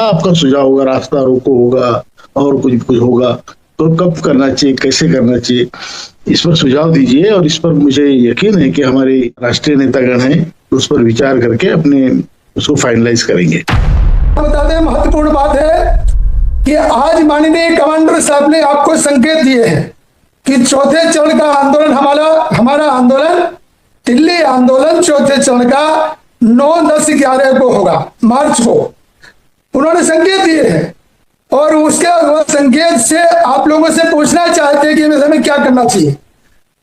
आपका सुझाव होगा, रास्ता रोको होगा और कुछ होगा तो कब करना चाहिए, कैसे करना चाहिए, इस पर सुझाव दीजिए। और इस पर मुझे यकीन है कि हमारे राष्ट्रीय नेतागण हैं उस पर विचार करके अपने उसको फाइनलाइज करेंगे। बता दें, महत्वपूर्ण बात है कि आज माननीय कमांडर साहब ने आपको संकेत दिए हैं कि चौथे चरण का आंदोलन हमारा आंदोलन, दिल्ली आंदोलन चौथे चरण का 9, 10, 11 को होगा, मार्च को उन्होंने संकेत दिए हैं। और उसके संकेत से आप लोगों से पूछना चाहते हैं कि हमें क्या करना चाहिए।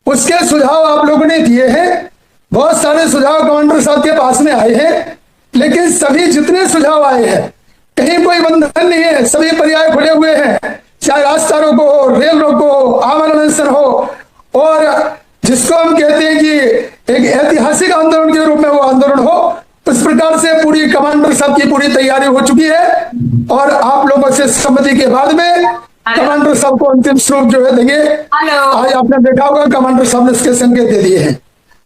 उसके सुझाव आप लोगों ने दिए हैं, बहुत सारे सुझाव कमांडर साहब के पास में आए हैं, लेकिन सभी जितने सुझाव आए हैं कहीं कोई बंधन नहीं है, सभी पर्याय खुले हुए हैं, चाहे रास्ता रोको हो, रेल रोको हो, आमरण अनशन हो, और जिसको हम कहते हैं कि एक ऐतिहासिक आंदोलन के रूप में वो आंदोलन हो, उस प्रकार से पूरी कमांडर साहब की पूरी तैयारी हो चुकी है। और आप लोगों से सहमति के बाद में कमांडर साहब को अंतिम स्वरूप जो है देंगे। आज आपने देखा होगा कमांडर साहब ने इसके संकेत दे दिए हैं।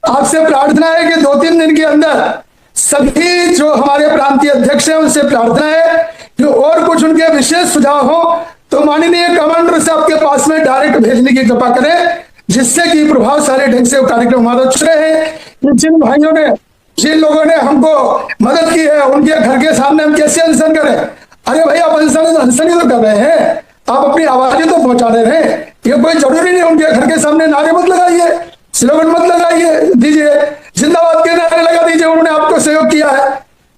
आपसे प्रार्थना है कि 2-3 दिन के अंदर सभी जो हमारे प्रांतीय अध्यक्ष हैं उनसे प्रार्थना है कि और कुछ उनके विशेष सुझाव हो तो माननीय कमांडर साहब के पास में डायरेक्ट भेजने की कृपा करें, जिससे कि प्रभावशाली ढंग से कार्यक्रम हमारा चल रहे हैं। जिन भाइयों ने, जिन लोगों ने हमको मदद की है, उनके घर के सामने हम कैसे अनशन करें? अरे भाई, आप अनशन ही तो कर रहे हैं, आप अपनी आवाजें तो पहुंचा रहे हैं। ये कोई जरूरी नहीं उनके घर के सामने नारे मत लगाइए, स्लोगन मत लगाइए, दीजिए जिंदाबाद के नारे लगा दीजिए, उन्होंने आपको सहयोग किया है।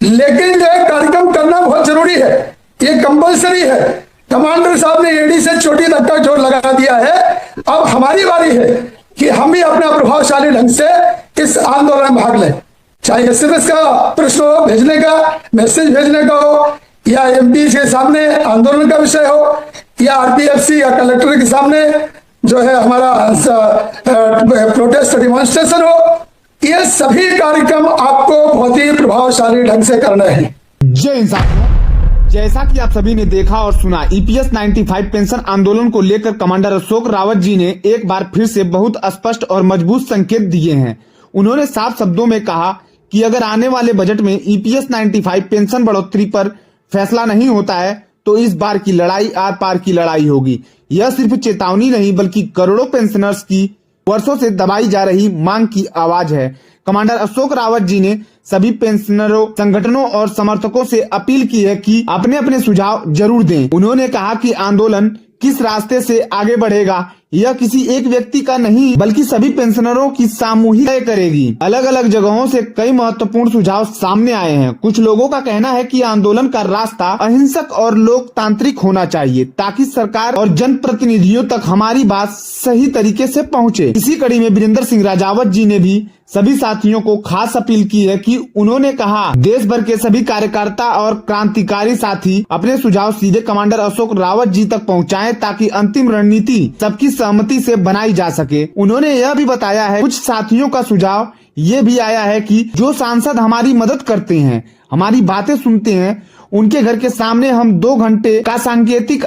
लेकिन जो है कार्यक्रम करना बहुत जरूरी है, ये कंपलसरी है। कमांडर साहब ने एडी से चोटी तक का जोर लगा दिया है। अब हमारी बारी है कि हम भी अपना प्रभावशाली ढंग से इस आंदोलन में भाग लें, चाहे एसएमएस का प्रश्न हो, भेजने का, मैसेज भेजने का हो, या एमपी के सामने आंदोलन का विषय हो, या आरपीएफसी या कलेक्टर के सामने जो है हमारा प्रोटेस्ट डिमॉन्स्ट्रेशन हो। ये सभी कार्यक्रम आपको बहुत ही प्रभावशाली ढंग से करना है। जय इंसान। जैसा कि आप सभी ने देखा और सुना, ईपीएस 95 पेंशन आंदोलन को लेकर कमांडर अशोक रावत जी ने एक बार फिर से बहुत स्पष्ट और मजबूत संकेत दिए हैं। उन्होंने साफ शब्दों में कहा कि अगर आने वाले बजट में ईपीएस 95 पेंशन बढ़ोतरी पर फैसला नहीं होता है तो इस बार की लड़ाई आर पार की लड़ाई होगी। यह सिर्फ चेतावनी नहीं बल्कि करोड़ों पेंशनर्स की वर्षों से दबाई जा रही मांग की आवाज है। कमांडर अशोक रावत जी ने सभी पेंशनरों, संगठनों और समर्थकों से अपील की है कि अपने अपने सुझाव जरूर दें। उन्होंने कहा कि आंदोलन किस रास्ते से आगे बढ़ेगा यह किसी एक व्यक्ति का नहीं बल्कि सभी पेंशनरों की सामूहिक तय करेगी। अलग अलग जगहों से कई महत्वपूर्ण सुझाव सामने आए हैं। कुछ लोगों का कहना है कि आंदोलन का रास्ता अहिंसक और लोकतांत्रिक होना चाहिए ताकि सरकार और जनप्रतिनिधियों तक हमारी बात सही तरीके से पहुंचे। इसी कड़ी में वीरेंद्र सिंह राजावत जी ने भी सभी साथियों को खास अपील की है कि उन्होंने कहा देश भर के सभी कार्यकर्ता और क्रांतिकारी साथी अपने सुझाव सीधे कमांडर अशोक रावत जी तक पहुंचाएं ताकि अंतिम रणनीति सबकी सहमति से बनाई जा सके। उन्होंने यह भी बताया है कुछ साथियों का सुझाव ये भी आया है कि जो सांसद हमारी मदद करते हैं, हमारी बातें सुनते हैं, उनके घर के सामने हम 2 घंटे का सांकेतिक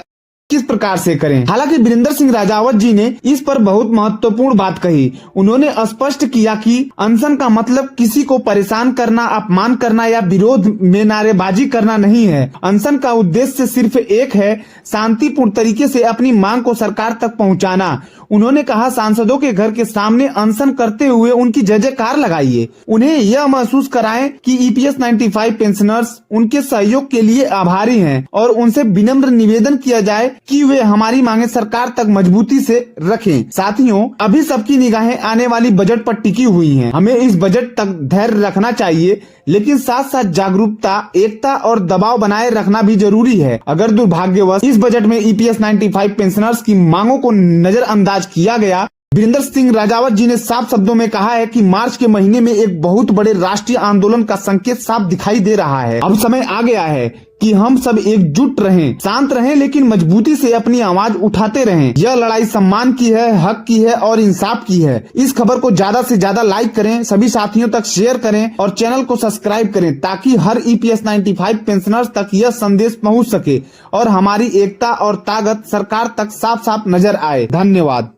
किस प्रकार से करें। हालांकि वीरेंद्र सिंह राजावत जी ने इस पर बहुत महत्वपूर्ण बात कही। उन्होंने स्पष्ट किया कि अनशन का मतलब किसी को परेशान करना, अपमान करना या विरोध में नारेबाजी करना नहीं है। अनशन का उद्देश्य सिर्फ एक है, शांतिपूर्ण तरीके से अपनी मांग को सरकार तक पहुंचाना। उन्होंने कहा सांसदों के घर के सामने अनशन करते हुए उनकी जय जयकार लगाइए, उन्हें यह महसूस कराएं कि ईपीएस 95 पेंशनर्स उनके सहयोग के लिए आभारी हैं और उनसे विनम्र निवेदन किया जाए कि वे हमारी मांगे सरकार तक मजबूती से रखें। साथियों, अभी सबकी निगाहें आने वाली बजट पर टिकी हुई हैं। हमें इस बजट तक धैर्य रखना चाहिए, लेकिन साथ साथ जागरूकता, एकता और दबाव बनाए रखना भी जरूरी है। अगर दुर्भाग्यवश इस बजट में ईपीएस 95 पेंशनर्स की मांगों को नजरअंदाज किया गया, वीरेंद्र सिंह राजावत जी ने साफ शब्दों में कहा है कि मार्च के महीने में एक बहुत बड़े राष्ट्रीय आंदोलन का संकेत साफ दिखाई दे रहा है। अब समय आ गया है कि हम सब एकजुट रहें, शांत रहें, लेकिन मजबूती से अपनी आवाज उठाते रहें। यह लड़ाई सम्मान की है, हक की है और इंसाफ की है। इस खबर को ज्यादा से ज्यादा लाइक करें, सभी साथियों तक शेयर करें और चैनल को सब्सक्राइब करें ताकि हर ईपीएस 95 पेंशनर्स तक यह संदेश पहुंच सके और हमारी एकता और ताकत सरकार तक साफ साफ नजर आए। धन्यवाद।